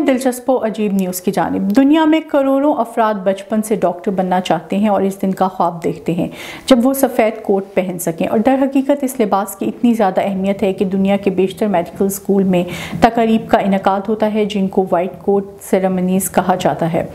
दिलचस्प और अजीब न्यूज़ की जानिब। दुनिया में करोड़ों अफराद बचपन से डॉक्टर बनना चाहते हैं और इस दिन का ख्वाब देखते हैं जब वो सफ़ेद कोट पहन सकें, और दर हकीकत इस लिबास की इतनी ज़्यादा अहमियत है कि दुनिया के बेशतर मेडिकल स्कूल में तकरीब का इनकाद होता है जिनको वाइट कोट सेरेमनीज़ कहा जाता है।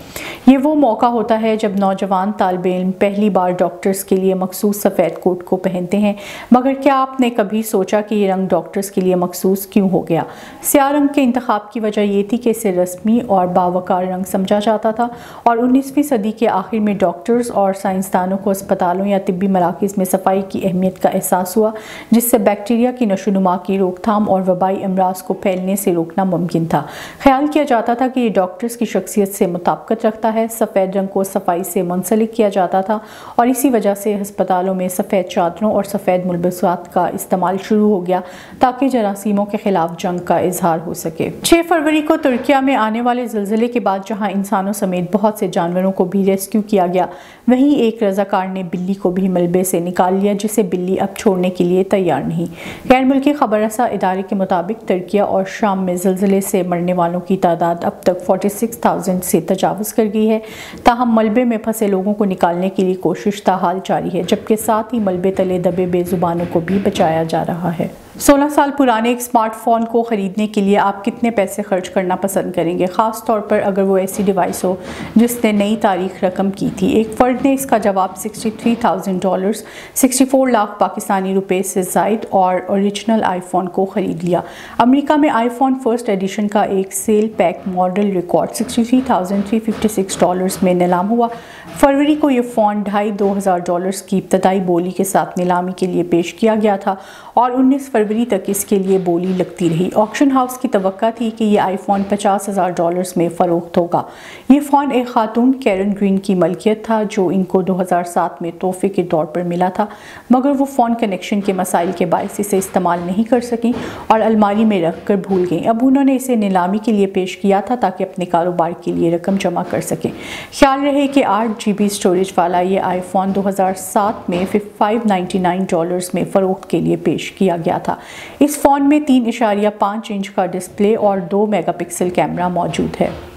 ये वो मौका होता है जब नौजवान तालिब इल्म पहली बार डॉक्टर्स के लिए मखसूस सफ़ेद कोट को पहनते हैं। मगर क्या आपने कभी सोचा कि ये रंग डॉक्टर्स के लिए मखसूस क्यों हो गया? स्याह रंग के इंतखाब की वजह ये थी कि इसे रस्मी और बावकार रंग समझा जाता था, और 19वीं सदी के आखिर में डॉक्टर्स और साइंसदानों को अस्पतालों या तिब्बी मराकज़ में सफाई की अहमियत का एहसास हुआ, जिससे बैक्टीरिया की नशोनुमा की रोकथाम और वबाई अमराज को फैलने से रोकना मुमकिन था। ख्याल किया जाता था कि ये डॉक्टर्स की शख्सियत से मुताबिकत रखता है। सफ़ेद रंग को सफाई से मुंसलिक किया जाता था और इसी वजह से अस्पतालों में सफ़ेद चादरों और सफ़ेद मुलबसात का इस्तेमाल शुरू हो गया ताकि जरासीमों के खिलाफ जंग का इजहार हो सके। 6 फरवरी को तुर्किया में आने वाले ज़िलज़िले के बाद जहां इंसानों समेत बहुत से जानवरों को भी रेस्क्यू किया गया, वहीं एक रज़ाकार ने बिल्ली को भी मलबे से निकाल लिया, जिसे बिल्ली अब छोड़ने के लिए तैयार नहीं। गैर मुल्की खबररसा इदारे के मुताबिक तुर्किया और शाम में ज़िलज़िले से मरने वालों की तादाद अब तक 46,000 से तजावज़ कर गई है। ताहम मलबे में फंसे लोगों को निकालने के लिए कोशिश ताहाल जारी है, जबकि साथ ही मलबे तले दबे बेजुबानों को भी बचाया जा रहा है। 16 साल पुराने एक स्मार्टफोन को ख़रीदने के लिए आप कितने पैसे खर्च करना पसंद करेंगे, ख़ास तौर पर अगर वो ऐसी डिवाइस हो जिसने नई तारीख रकम की थी? एक फ़र्द ने इसका जवाब $63,000 64 लाख पाकिस्तानी रुपए से ज़ायद और ओरिजिनल आईफोन को ख़रीद लिया। अमेरिका में आईफोन फर्स्ट एडिशन का एक सेल पैक मॉडल रिकॉर्ड $63,356 में नीलाम हुआ। फरवरी को यह फ़ोन $2,500 की इब्तदाई बोली के साथ नीलामी के लिए पेश किया गया था और 19 फरवरी तक इसके लिए बोली लगती रही। ऑक्शन हाउस की तवक्का थी कि यह आईफोन $50,000 में फ़रोख्त होगा। ये फ़ोन एक खातून कैरन ग्रीन की मलकियत था जो इनको 2007 में तोहफे के तौर पर मिला था, मगर वो फ़ोन कनेक्शन के मसाइल के बायस इसे इस्तेमाल नहीं कर सकें और अलमारी में रख कर भूल गई। अब उन्होंने इसे नीलामी के लिए पेश किया था ताकि अपने कारोबार के लिए रकम जमा कर सकें। ख्याल रहे कि 8 GB स्टोरेज वाला ये आईफोन 2007 में $599 में फ़रोख्त के लिए पेश किया गया था। इस फ़ोन में 3.5 इंच का डिस्प्ले और 2 मेगापिक्सल कैमरा मौजूद है।